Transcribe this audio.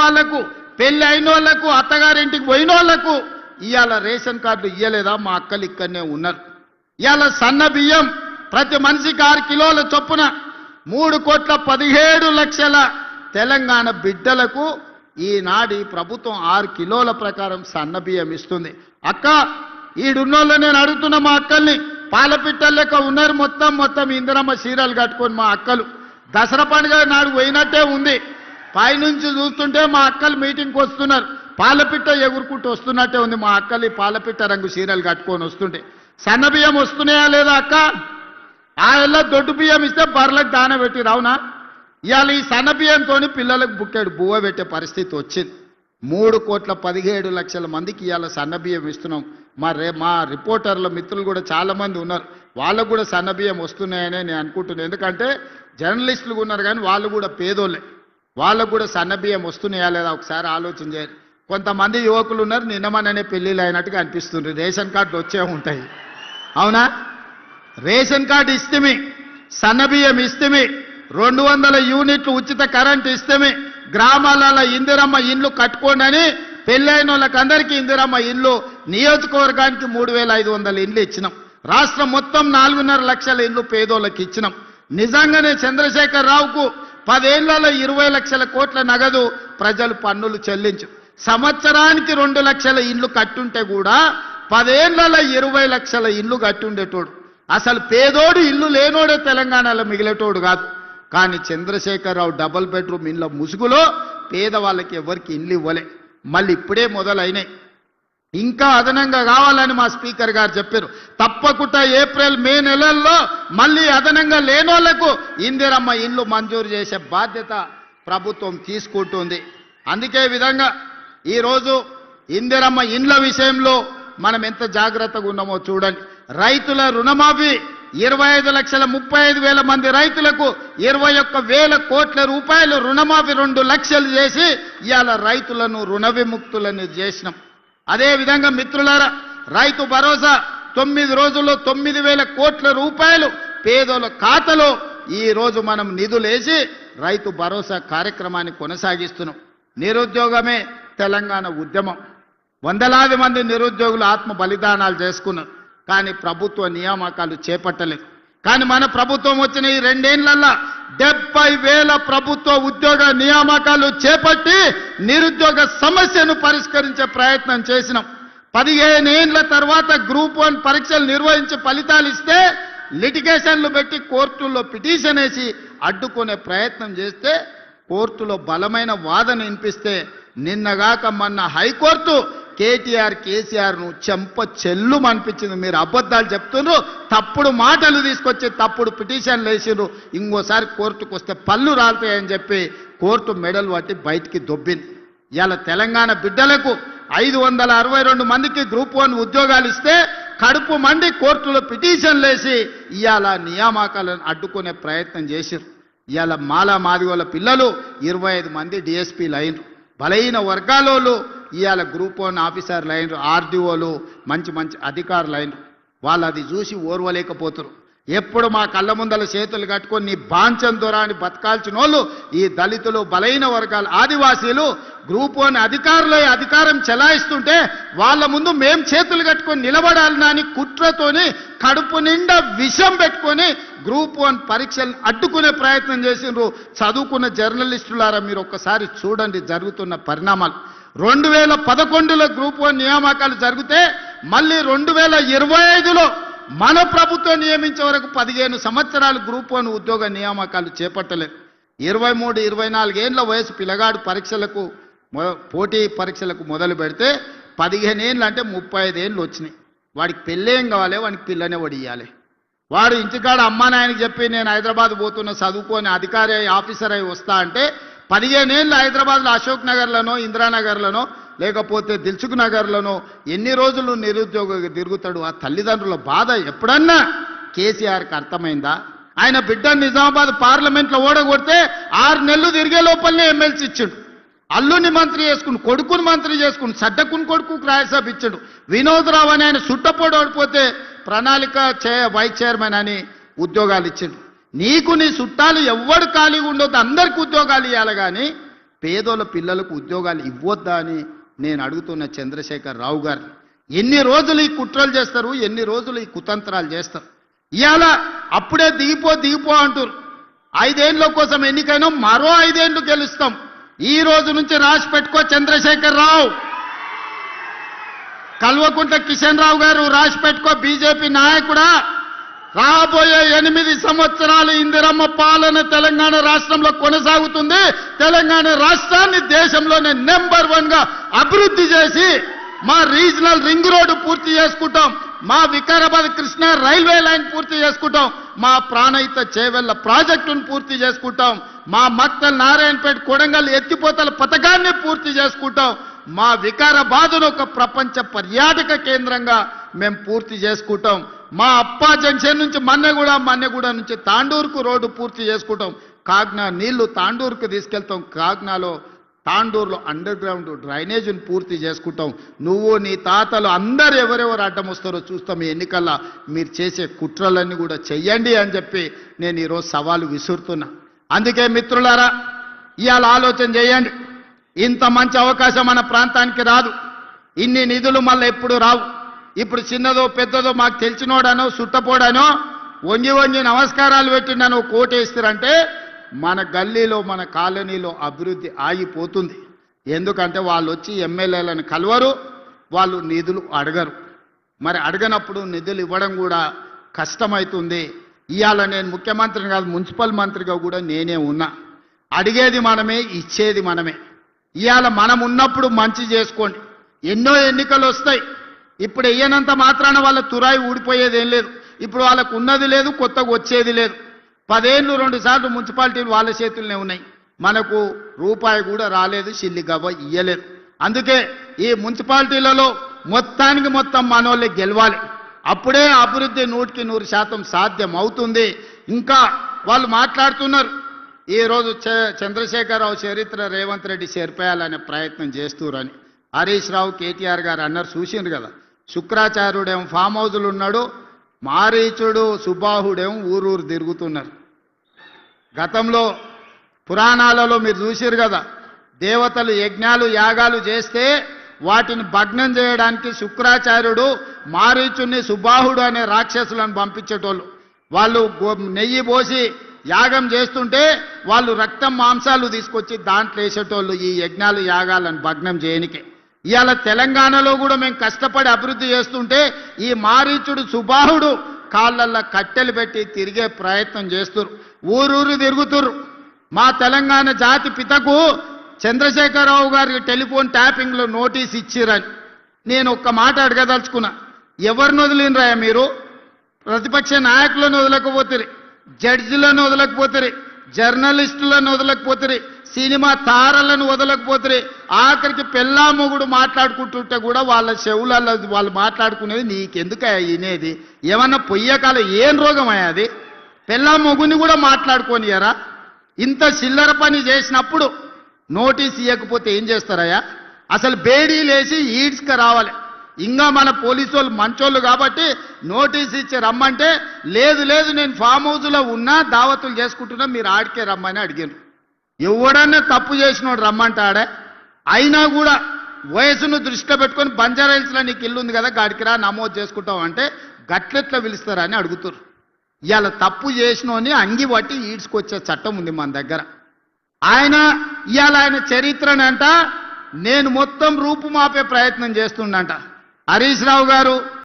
వాళ్లకు, పెళ్లి అయిన వాళ్లకు, అత్తగారింటికి పోయిన వాళ్లకు ఇవాళ రేషన్ కార్డులు ఇయ్యలేదా? మా అక్కలు ఇక్కడనే ఉన్నారు. ఇవాళ సన్న బియ్యం ప్రతి మనిషికి 6 కిలోల చొప్పున 3,17,00,000 తెలంగాణ బిడ్డలకు ఈనాడు ప్రభుత్వం 6 కిలోల ప్రకారం సన్న బియ్యం ఇస్తుంది. అక్క ఈడున్నోళ్ళు నేను అడుగుతున్న మా అక్కల్ని, పాలపిట్టల లెక్క ఉన్నారు మొత్తం ఇందిరమ్మ చీరలు కట్టుకొని మా అక్కలు. దసరా పండుగ నాడు పోయినట్టే ఉంది. పైనుంచి చూస్తుంటే మా అక్కలు మీటింగ్కి వస్తున్నారు, పాలపిట్ట ఎగురుకుంటూ వస్తున్నట్టే ఉంది మా అక్కలు. పాలపిట్ట రంగు చీరలు కట్టుకొని వస్తుంటే సన్న బియ్యం వస్తున్నాయా లేదా అక్క? ఆ ఎల్ల దొడ్డు బియ్యం ఇస్తే బర్రెలకు దాన పెట్టి రావునా? ఇవాళ ఈ సన్న బియ్యంతో పిల్లలకు బుక్కెడు బువ్వ పెట్టే పరిస్థితి వచ్చింది. 3,17,00,000 మందికి ఇవాళ సన్న బియ్యం ఇస్తున్నాం. మా రిపోర్టర్ల మిత్రులు కూడా చాలామంది ఉన్నారు, వాళ్ళకు కూడా సన్న బియ్యం వస్తున్నాయని నేను అనుకుంటున్నాను. ఎందుకంటే జర్నలిస్టులు ఉన్నారు కానీ వాళ్ళు కూడా పేదోళ్ళే, వాళ్ళకు కూడా సన్న బియ్యం వస్తున్నాయా లేదా ఒకసారి ఆలోచన చేయాలి. కొంతమంది యువకులు ఉన్నారు నిన్నమననే పెళ్ళిళ్ళు అయినట్టుగా అనిపిస్తుంది. రేషన్ కార్డులు వచ్చే ఉంటాయి, అవునా? రేషన్ కార్డు ఇస్తేమి, సన్న బియ్యం ఇస్తేమి, 200 యూనిట్లు ఉచిత కరెంటు ఇస్తేమి, గ్రామాలలో ఇందిరమ్మ ఇండ్లు కట్టుకోండి అని పెళ్ళైన వాళ్ళకందరికీ ఇందిరమ్మ ఇల్లు, నియోజకవర్గానికి 3,500 ఇండ్లు ఇచ్చినాం. రాష్ట్రం మొత్తం 4.5 లక్షల ఇండ్లు పేదోళ్ళకి ఇచ్చినాం. నిజంగానే చంద్రశేఖర్ రావుకు 10 ఏళ్లలో 20 లక్షల కోట్ల నగదు ప్రజలు పన్నులు చెల్లించు. సంవత్సరానికి 2 లక్షల ఇండ్లు కట్టుంటే కూడా 10 ఏళ్లలో 20 లక్షల ఇండ్లు కట్టుండేటోడు. అసలు పేదోడు ఇల్లు లేనోడే తెలంగాణలో మిగిలేటోడు కాదు. కానీ చంద్రశేఖరరావు డబుల్ బెడ్రూమ్ ఇండ్ల ముసుగులో పేదవాళ్ళకి ఎవరికి ఇండ్లు ఇవ్వలే. మళ్ళీ ఇప్పుడే మొదలైనాయి, ఇంకా అదనంగా కావాలని మా స్పీకర్ గారు చెప్పారు. తప్పకుండా ఏప్రిల్ మే నెలల్లో మళ్ళీ అదనంగా లేనోళ్లకు ఇందిరమ్మ ఇండ్లు మంజూరు చేసే బాధ్యత ప్రభుత్వం తీసుకుంటుంది. అందుకే విధంగా ఈరోజు ఇందిరమ్మ ఇండ్ల విషయంలో మనం ఎంత జాగ్రత్తగా ఉన్నామో చూడండి. రైతుల రుణమాఫీ 25,35,000 మంది రైతులకు 21,000 కోట్ల రూపాయలు రుణమాఫీ 2 లక్షలు చేసి ఇవాళ రైతులను రుణ విముక్తులను చేసినాం. అదేవిధంగా మిత్రులారా, రైతు భరోసా 9 రోజుల్లో 9,000 కోట్ల రూపాయలు పేదల ఖాతాలో ఈరోజు మనం నిధులేసి రైతు భరోసా కార్యక్రమాన్ని కొనసాగిస్తున్నాం. నిరుద్యోగమే తెలంగాణ ఉద్యమం. వందలాది మంది నిరుద్యోగులు ఆత్మ బలిదానాలు చేసుకున్నారు, కానీ ప్రభుత్వ నియామకాలు చేపట్టలేదు. కానీ మన ప్రభుత్వం వచ్చిన ఈ 2 ఏళ్లలో 70,000 ప్రభుత్వ ఉద్యోగ నియామకాలు చేపట్టి నిరుద్యోగ సమస్యను పరిష్కరించే ప్రయత్నం చేసినాం. 15 ఏళ్ల తర్వాత గ్రూప్ 1 పరీక్షలు నిర్వహించి ఫలితాలు ఇస్తే లిటిగేషన్లు పెట్టి కోర్టుల్లో పిటిషన్ వేసి అడ్డుకునే ప్రయత్నం చేస్తే కోర్టులో బలమైన వాదన వినిపిస్తే నిన్నగాక మొన్న హైకోర్టు కేసీఆర్ను చెంప చెల్లు అనిపించింది. మీరు అబద్ధాలు చెప్తున్నారు, తప్పుడు మాటలు తీసుకొచ్చి తప్పుడు పిటిషన్లు వేసిర్రు, ఇంకోసారి కోర్టుకు వస్తే పళ్ళు రాలుతాయని చెప్పి కోర్టు మెడలు పట్టి బయటికి దొబ్బింది. ఇవాళ తెలంగాణ బిడ్డలకు 562 మందికి గ్రూప్ 1 ఉద్యోగాలు ఇస్తే కడుపు మండి కోర్టులో పిటిషన్లు వేసి ఇవాళ నియామకాలను అడ్డుకునే ప్రయత్నం చేసిర్రు. ఇవాళ మాదిగోళ్ళ పిల్లలు 25 మంది డిఎస్పీలు అయినరు. బలహీన వర్గాలోళ్ళు ఇవాళ గ్రూప్ 1 ఆఫీసర్లు అయినరు, ఆర్డీఓలు మంచి అధికారులు అయినరు. వాళ్ళు అది చూసి ఓర్వలేకపోతారు. ఎప్పుడు మా కళ్ళ ముందల చేతులు కట్టుకొని నీ బాంచం దొరాని బతకాల్సిన వాళ్ళు ఈ దళితులు, బలహీన వర్గాలు, ఆదివాసీలు గ్రూప్ 1 అధికారులు అధికారం చెలాయిస్తుంటే వాళ్ళ ముందు మేం చేతులు కట్టుకొని నిలబడాలని అని కుట్రతోని కడుపు నిండా విషం పెట్టుకొని గ్రూప్ 1 పరీక్షలను అడ్డుకునే ప్రయత్నం చేసిండ్రు. చదువుకున్న జర్నలిస్టులారా మీరు ఒక్కసారి చూడండి జరుగుతున్న పరిణామాలు. 2011లో గ్రూప్ 1 నియామకాలు జరిగితే మళ్ళీ 2025లో మన ప్రభుత్వం నియమించే వరకు 15 సంవత్సరాలు గ్రూప్ 1 ఉద్యోగ నియామకాలు చేపట్టలేదు. 23-24 ఏళ్ల వయసు పిల్లగాడు పరీక్షలకు పోటీ పరీక్షలకు మొదలు పెడితే 15 ఏళ్ళు అంటే 35 ఏళ్ళు వచ్చినాయి. వాడికి పెళ్ళేం కావాలి, వాడికి పిల్లనే వడియాలి. వాడు ఇంటికాడ అమ్మా నాయనకి చెప్పి నేను హైదరాబాద్ పోతున్న చదువుకొని అధికారి అయి ఆఫీసర్ అయి వస్తా అంటే 15 ఏళ్ళు హైదరాబాద్లో అశోక్ నగర్లోనో ఇందిరానగర్లోనో లేకపోతే దిల్సుఖ్ నగర్లోనో ఎన్ని రోజులు నిరుద్యోగ తిరుగుతాడు? ఆ తల్లిదండ్రుల బాధ ఎప్పుడన్నా కేసీఆర్కి అర్థమైందా? ఆయన బిడ్డను నిజామాబాద్ పార్లమెంట్లో ఓడగొడితే 6 నెలలు తిరిగే లోపలనే ఎమ్మెల్సీ ఇచ్చిండు. అల్లుని మంత్రి చేసుకుని, కొడుకుని మంత్రి చేసుకుని, సడ్డకుని కొడుకు రాజ్యసభ ఇచ్చాడు. వినోద్ రావు అని ఆయన సుట్టపోడు ఓడిపోతే ప్రణాళిక వైస్ చైర్మన్ అని ఉద్యోగాలు ఇచ్చిండు. నీకు నీ చుట్టాలు ఎవ్వడు ఖాళీగా ఉండొద్దు, అందరికి ఉద్యోగాలు ఇవ్వాలి. కానీ పేదోళ్ళ పిల్లలకు ఉద్యోగాలు ఇవ్వొద్దా అని నేను అడుగుతున్న చంద్రశేఖర్ రావు గారు. ఎన్ని రోజులు ఈ కుట్రలు చేస్తారు, ఎన్ని రోజులు ఈ కుతంత్రాలు చేస్తారు? ఇవాళ అప్పుడే దిగిపో అంటారు. 5 ఏళ్ళ కోసం ఎన్నికైనా మరో 5 ఏళ్ళు గెలుస్తాం. ఈ రోజు నుంచి రాసి పెట్టుకో చంద్రశేఖర్ రావు. కల్వకుంట్ల కిషన్ రావు గారు రాసి పెట్టుకో, బీజేపీ నాయకుడా, రాబోయే 8 సంవత్సరాలు ఇందిరమ్మ పాలన తెలంగాణ రాష్ట్రంలో కొనసాగుతుంది. తెలంగాణ రాష్ట్రాన్ని దేశంలోనే నెంబర్ 1 గా అభివృద్ధి చేసి మా రీజనల్ రింగ్ రోడ్డు పూర్తి చేసుకుంటాం, మా వికారాబాద్ కృష్ణా రైల్వే లైన్ పూర్తి చేసుకుంటాం, మా ప్రాణహిత చేవెళ్ల ప్రాజెక్టును పూర్తి చేసుకుంటాం, మా మక్తల్ నారాయణపేట కొడంగల్ ఎత్తిపోతల పథకాన్ని పూర్తి చేసుకుంటాం, మా వికారాబాదును ఒక ప్రపంచ పర్యాటక కేంద్రంగా మేము పూర్తి చేసుకుంటాం, మా అప్పా జంక్షన్ నుంచి మన్నెగూడ నుంచి తాండూరుకు రోడ్డు పూర్తి చేసుకుంటాం, కాగ్నా నీళ్లు తాండూరుకు తీసుకెళ్తాం, కాగ్నాలో తాండూరులో అండర్ గ్రౌండ్ డ్రైనేజీని పూర్తి చేసుకుంటాం. నువ్వు నీ తాతలు అందరు ఎవరెవరు అడ్డం వస్తారో చూస్తాం. ఈ ఎన్నికల్లో మీరు చేసే కుట్రలన్నీ కూడా చెయ్యండి అని చెప్పి నేను ఈరోజు సవాలు విసురుతున్నా. అందుకే మిత్రులారా, ఇవాళ ఆలోచన చేయండి. ఇంత మంచి అవకాశం మన ప్రాంతానికి రాదు. ఇన్ని నిధులు మళ్ళీ ఎప్పుడు రావు. ఇప్పుడు చిన్నదో పెద్దదో మాకు తెలిసినోడనో సుట్టపోడానో వంగి నమస్కారాలు పెట్టిండనో కోటేస్తారంటే మన గల్లీలో మన కాలనీలో అభివృద్ధి ఆగిపోతుంది. ఎందుకంటే వాళ్ళు వచ్చి ఎమ్మెల్యేలను కలవరు, వాళ్ళు నిధులు అడగరు. మరి అడగనప్పుడు నిధులు ఇవ్వడం కూడా కష్టమవుతుంది. ఇవాళ నేను ముఖ్యమంత్రిని కాదు, మున్సిపల్ మంత్రిగా కూడా నేనే ఉన్నా. అడిగేది మనమే, ఇచ్చేది మనమే. ఇవాళ మనం ఉన్నప్పుడు మంచి చేసుకోండి. ఎన్నో ఎన్నికలు వస్తాయి. ఇప్పుడు వెయ్యనంత మాత్రాన వాళ్ళ తురాయి ఊడిపోయేది ఏం లేదు. ఇప్పుడు వాళ్ళకు ఉన్నది లేదు, కొత్తగా వచ్చేది లేదు. 10 ఏళ్ళు 2 సార్లు మున్సిపాలిటీలు వాళ్ళ చేతుల్లోనే ఉన్నాయి. మనకు రూపాయి కూడా రాలేదు, సిల్లి గవ్వ ఇయ్యలేదు. అందుకే ఈ మున్సిపాలిటీలలో మొత్తానికి మొత్తం మనోళ్ళే గెలవాలి. అప్పుడే అభివృద్ధి 100% సాధ్యం అవుతుంది. ఇంకా వాళ్ళు మాట్లాడుతున్నారు, ఈరోజు చంద్రశేఖరరావు చరిత్ర రేవంత్ రెడ్డి చేర్పేయాలనే ప్రయత్నం చేస్తురని. హరీష్ రావు, కేటీఆర్ గారు అన్నారు, చూసిండ్రు కదా. శుక్రాచార్యుడేమో ఫామ్ హౌజులు ఉన్నాడు, మారీచుడు సుబాహుడేమో ఊరూరు తిరుగుతున్నారు. గతంలో పురాణాలలో మీరు చూసిరు కదా, దేవతలు యజ్ఞాలు యాగాలు చేస్తే వాటిని భగ్నం చేయడానికి శుక్రాచార్యుడు మారీచుని సుబాహుడు అనే రాక్షసులను పంపించేటోళ్ళు. వాళ్ళు నెయ్యి పోసి యాగం చేస్తుంటే వాళ్ళు రక్తం మాంసాలు తీసుకొచ్చి దాంట్లో వేసేటోళ్ళు ఈ యజ్ఞాలు యాగాలను భగ్నం చేయనికే. ఇవాళ తెలంగాణలో కూడా మేము కష్టపడి అభివృద్ధి చేస్తుంటే ఈ మారీచుడు సుబాహుడు కాళ్ళల్లో కట్టెలు పెట్టి తిరిగే ప్రయత్నం చేస్తున్నారు, ఊరూరు తిరుగుతురు. మా తెలంగాణ జాతి పితకు చంద్రశేఖరరావు గారికి టెలిఫోన్ ట్యాపింగ్లో నోటీస్ ఇచ్చిరని నేను ఒక్క మాట అడగదలుచుకున్నా. ఎవరిని వదిలినరాయా మీరు? ప్రతిపక్ష నాయకులను వదలకపోతే, జడ్జిలను వదలకపోతే, జర్నలిస్టులను వదలకపోతే, సినిమా తారలను వదలకపోతే, ఆఖరికి పెళ్ళా మొగుడు మాట్లాడుకుంటుంటే కూడా వాళ్ళ చెవులలో వాళ్ళు మాట్లాడుకునేది నీకెందుకయ్యా వినేది? ఏమన్నా పొయ్యకాల ఏం రోగం అయ్యా అది? పెళ్ళా మొగుని కూడా మాట్లాడుకోనియరా? ఇంత చిల్లర పని చేసినప్పుడు నోటీస్ ఇవ్వకపోతే ఏం చేస్తారయ్యా? అసలు బేడీలేసి ఈడ్స్కి రావాలి. ఇంకా మన పోలీసు వాళ్ళు మంచోళ్ళు కాబట్టి నోటీస్ ఇచ్చి రమ్మంటే లేదు నేను ఫామ్ హౌస్లో ఉన్నా, దావతులు చేసుకుంటున్నా, మీరు ఆడికే రమ్మని అడిగారు. ఎవడన్నా తప్పు చేసినోడు రమ్మంటాడే? అయినా కూడా వయసును దృష్టిలో పెట్టుకొని బంజారాహిల్స్లో నీకు ఇల్లు ఉంది కదా, గాడికి రా నమోదు చేసుకుంటాం అంటే గట్లెట్లా పిలుస్తారని అడుగుతారు. ఇవాళ తప్పు చేసినోని అంగి పట్టి ఈడ్చుకొచ్చే చట్టం ఉంది మన దగ్గర. ఇవాళ ఆయన చరిత్రనంట నేను మొత్తం రూపుమాపే ప్రయత్నం చేస్తుండంట. హరీష్ రావు గారు